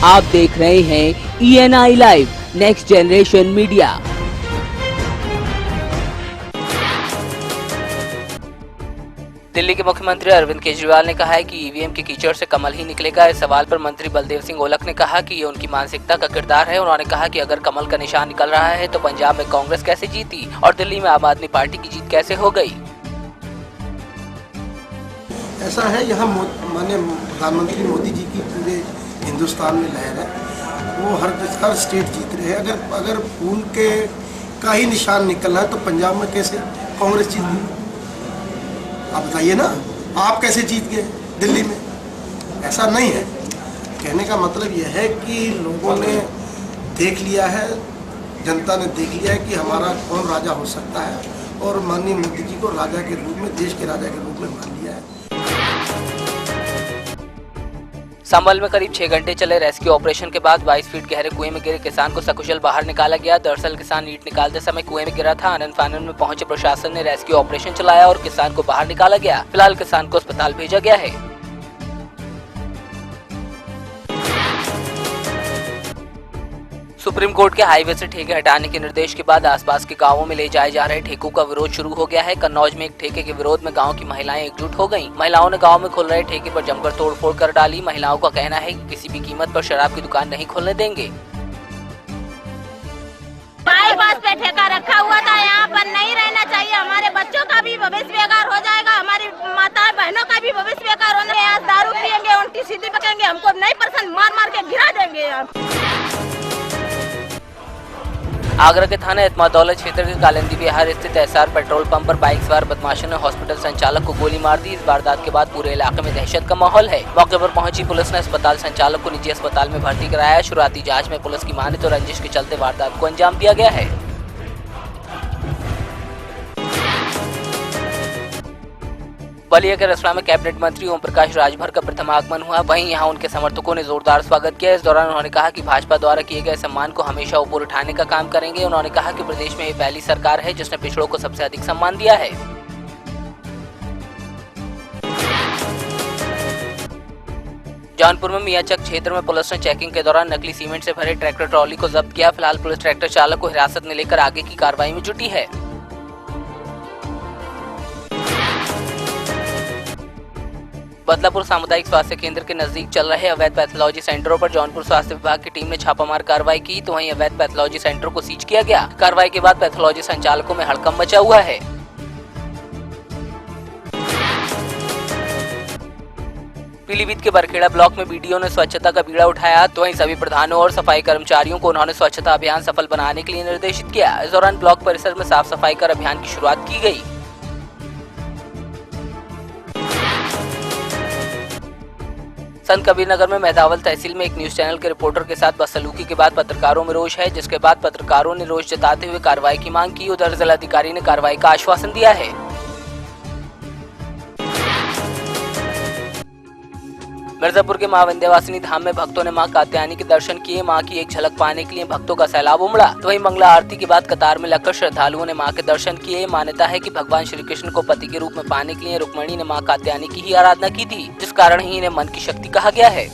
आप देख रहे हैं ENI live next generation media. Delhi के मुख्यमंत्री अरविंद केजरीवाल ने कहा है कि ईवीएम के कीचड़ से कमल ही निकलेगा। इस सवाल पर मंत्री बलदेव सिंह ओलख ने कहा कि ये उनकी मानसिकता का किरदार है। उन्होंने कहा कि अगर कमल का निशान निकल रहा है तो पंजाब में कांग्रेस कैसे जीती और दिल्ली में आम आदमी पार्टी की जीत कैसे हो गई। ऐसा है, यहाँ माननीय प्रधानमंत्री मोदी जी की पूरे हिंदुस्तान में लहर है। वो हर स्टेट जीत रहे हैं। अगर फूल के का ही निशान निकल रहा है तो पंजाब में कैसे कांग्रेस जीत गई? आप बताइए ना, आप कैसे जीत गए दिल्ली में? ऐसा नहीं है। कहने का मतलब यह है कि लोगों ने देख लिया है, जनता ने देख लिया है कि हमारा कौन राजा हो सकता है, और माननीय मोदी जी को राजा के रूप में, देश के राजा के रूप में मान लिया है। संभल में करीब 6 घंटे चले रेस्क्यू ऑपरेशन के बाद 22 फीट गहरे कुएं में गिरे किसान को सकुशल बाहर निकाला गया। दरअसल किसान ईंट निकालते समय कुएं में गिरा था। आनन फानन में पहुंचे प्रशासन ने रेस्क्यू ऑपरेशन चलाया और किसान को बाहर निकाला गया। फिलहाल किसान को अस्पताल भेजा गया है। सुप्रीम कोर्ट के हाईवे से ठेके हटाने के निर्देश के बाद आसपास के गांवों में ले जाए जा रहे ठेकों का विरोध शुरू हो गया है। कन्नौज में एक ठेके के विरोध में गांव की महिलाएं एकजुट हो गईं। महिलाओं ने गांव में खुल रहे ठेके पर जमकर तोड़फोड़ कर डाली। महिलाओं का कहना है कि किसी भी कीमत पर शराब की दुकान नहीं खोलने देंगे। बाईपास पे ठेका रखा हुआ था, यहाँ पर नहीं रहना चाहिए। हमारे बच्चों का भी भविष्य बेकार हो जाएगा, हमारी माता बहनों का भी भविष्य बेकार होने। यहाँ दारू पियेंगे, उल्टी सीधी पकड़ेंगे, हमको नहीं पसंद, मार मार के गिरा देंगे। आगरा के थाना एतमादौला क्षेत्र के कालिंदी विहार स्थित एसआर पेट्रोल पंप पर बाइक सवार बदमाशों ने हॉस्पिटल संचालक को गोली मार दी। इस वारदात के बाद पूरे इलाके में दहशत का माहौल है। मौके पर पहुंची पुलिस ने अस्पताल संचालक को निजी अस्पताल में भर्ती कराया। शुरुआती जांच में पुलिस की माने तो रंजिश के चलते वारदात को अंजाम दिया गया है। बलिया के रसला में कैबिनेट मंत्री ओम प्रकाश राजभर का प्रथम आगमन हुआ। वहीं यहां उनके समर्थकों ने जोरदार स्वागत किया। इस दौरान उन्होंने कहा कि भाजपा द्वारा किए गए सम्मान को हमेशा ऊपर उठाने का काम करेंगे। उन्होंने कहा कि प्रदेश में ये पहली सरकार है जिसने पिछड़ों को सबसे अधिक सम्मान दिया है। जौनपुर में मियाचक क्षेत्र में पुलिस ने चेकिंग के दौरान नकली सीमेंट से भरे ट्रैक्टर ट्रॉली को जब्त किया। फिलहाल पुलिस ट्रैक्टर चालक को हिरासत में लेकर आगे की कार्रवाई में जुटी है। बदलापुर सामुदायिक स्वास्थ्य केंद्र के नजदीक चल रहे अवैध पैथोलॉजी सेंटरों पर जौनपुर स्वास्थ्य विभाग की टीम ने छापामार कार्रवाई की, तो वहीं अवैध पैथोलॉजी सेंटर को सीज किया गया। कार्रवाई के बाद पैथोलॉजी संचालकों में हड़कंप मचा हुआ है। पीलीभीत के बरखेड़ा ब्लॉक में बीडीओ ने स्वच्छता का बीड़ा उठाया, तो वहीं सभी प्रधानों और सफाई कर्मचारियों को उन्होंने स्वच्छता अभियान सफल बनाने के लिए निर्देशित किया। इस दौरान ब्लॉक परिसर में साफ सफाई कर अभियान की शुरुआत की गई। संत कबीर नगर में मेहदावल तहसील में एक न्यूज चैनल के रिपोर्टर के साथ बदसलूकी के बाद पत्रकारों में रोष है, जिसके बाद पत्रकारों ने रोष जताते हुए कार्रवाई की मांग की। उधर जिलाधिकारी ने कार्रवाई का आश्वासन दिया है। मिर्जापुर के मां विंध्यवासिनी धाम में भक्तों ने मां कात्यायनी के दर्शन किए। मां की एक झलक पाने के लिए भक्तों का सैलाब उमड़ा, तो वहीं मंगला आरती के बाद कतार में लगकर श्रद्धालुओं ने मां के दर्शन किए। मान्यता है कि भगवान श्री कृष्ण को पति के रूप में पाने के लिए रुक्मणी ने मां कात्यायनी की ही आराधना की थी, जिस कारण ही इन्हें मन की शक्ति कहा गया है।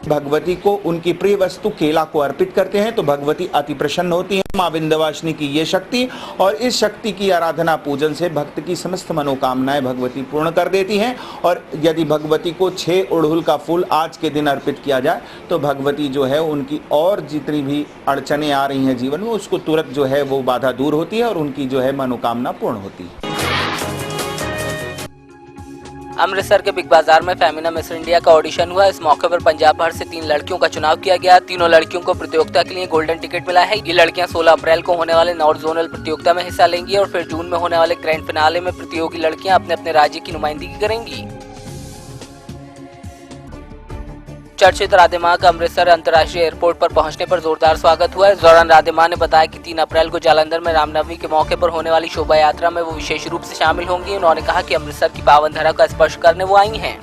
भगवती को उनकी प्रिय वस्तु केला को अर्पित करते हैं तो भगवती अति प्रसन्न होती है। मां विंध्यवासिनी की ये शक्ति और इस शक्ति की आराधना पूजन से भक्त की समस्त मनोकामनाएं भगवती पूर्ण कर देती हैं। और यदि भगवती को 6 अड़हुल का फूल आज के दिन अर्पित किया जाए तो भगवती जो है उनकी और जितनी भी अड़चने आ रही हैं जीवन में उसको तुरंत जो है वो बाधा दूर होती है और उनकी जो है मनोकामना पूर्ण होती है। अमृतसर के बिग बाजार में फेमिना मिस इंडिया का ऑडिशन हुआ। इस मौके पर पंजाब भर से 3 लड़कियों का चुनाव किया गया। तीनों लड़कियों को प्रतियोगिता के लिए गोल्डन टिकट मिला है। ये लड़कियां 16 अप्रैल को होने वाले नॉर्थ जोनल प्रतियोगिता में हिस्सा लेंगी और फिर जून में होने वाले ग्रैंड फिनाले में प्रतियोगी लड़कियां अपने अपने राज्य की नुमाइंदगी करेंगी। चर्चित राधे मां का अमृतसर अंतर्राष्ट्रीय एयरपोर्ट पर पहुंचने पर जोरदार स्वागत हुआ। इस दौरान राधे मां ने बताया कि 3 अप्रैल को जालंधर में रामनवमी के मौके पर होने वाली शोभा यात्रा में वो विशेष रूप से शामिल होंगी। उन्होंने कहा कि अमृतसर की पावन धरा का स्पर्श करने वो आई हैं।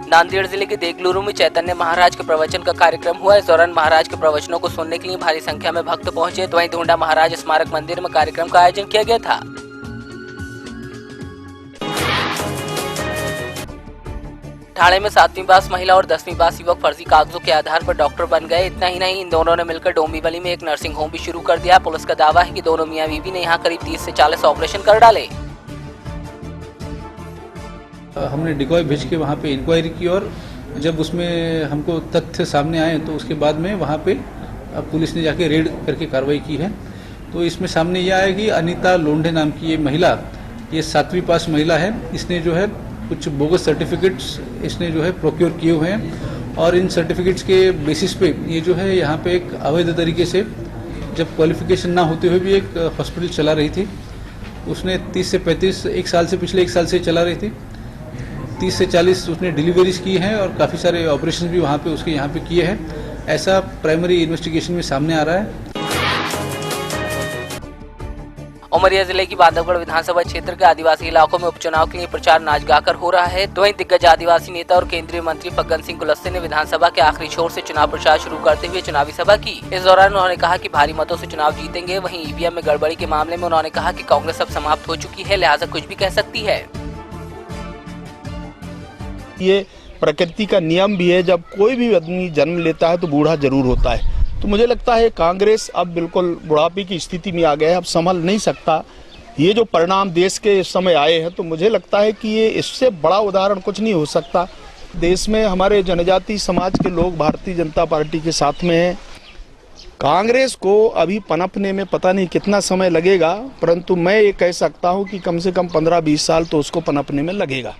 नांदेड़ जिले के देगलूरू में चैतन्य महाराज के प्रवचन का कार्यक्रम हुआ। इस दौरान महाराज के प्रवचनों को सुनने के लिए भारी संख्या में भक्त पहुंचे। तो वहीं धोंडा महाराज स्मारक मंदिर में कार्यक्रम का आयोजन किया गया था। ठाणे में 7वीं पास महिला और 10वीं पास युवक फर्जी कागजों के आधार पर डॉक्टर बन गए। इतना ही नहीं, इन दोनों ने मिलकर डोंबिवली में एक नर्सिंग होम भी शुरू कर दिया। पुलिस का दावा है कि दोनों मियां बीवी ने यहां करीब 30 से 40 ऑपरेशन कर डाले। हमने डिकॉय भेज के वहाँ पे इंक्वायरी की और जब उसमें हमको तथ्य सामने आए तो उसके बाद में वहाँ पे पुलिस ने जाके रेड करके कार्रवाई की है। तो इसमें सामने यह आया कि अनीता लोंढे नाम की ये महिला, ये 7वीं पास महिला है। इसने जो है कुछ बोगस सर्टिफिकेट्स इसने जो है प्रोक्योर किए हुए हैं और इन सर्टिफिकेट्स के बेसिस पे ये जो है यहाँ पे एक अवैध तरीके से, जब क्वालिफिकेशन ना होते हुए भी एक हॉस्पिटल चला रही थी। उसने 30 से 35 पिछले एक साल से चला रही थी। 30 से 40 उसने डिलीवरीज की हैं और काफ़ी सारे ऑपरेशन भी वहाँ पे उसके यहाँ पे किए हैं। ऐसा प्राइमरी इन्वेस्टिगेशन में सामने आ रहा है। उमरिया जिले की बांधवगढ़ विधानसभा क्षेत्र के आदिवासी इलाकों में उपचुनाव के लिए प्रचार नाच गाकर हो रहा है। तो वहीं दिग्गज आदिवासी नेता और केंद्रीय मंत्री फग्गन सिंह कुलस्ते ने विधानसभा के आखिरी छोर से चुनाव प्रचार शुरू करते हुए चुनावी सभा की। इस दौरान उन्होंने कहा कि भारी मतों से चुनाव जीतेंगे। वहीं ईवीएम में गड़बड़ी के मामले में उन्होंने कहा कि कांग्रेस अब समाप्त हो चुकी है, लिहाजा कुछ भी कह सकती है। ये प्रकृति का नियम भी है, जब कोई भी आदमी जन्म लेता है तो बूढ़ा जरूर होता है। तो मुझे लगता है कांग्रेस अब बिल्कुल बुढ़ापे की स्थिति में आ गया है, अब संभल नहीं सकता। ये जो परिणाम देश के इस समय आए हैं तो मुझे लगता है कि ये इससे बड़ा उदाहरण कुछ नहीं हो सकता। देश में हमारे जनजाति समाज के लोग भारतीय जनता पार्टी के साथ में हैं। कांग्रेस को अभी पनपने में पता नहीं कितना समय लगेगा, परंतु मैं ये कह सकता हूँ कि कम से कम 15-20 साल तो उसको पनपने में लगेगा।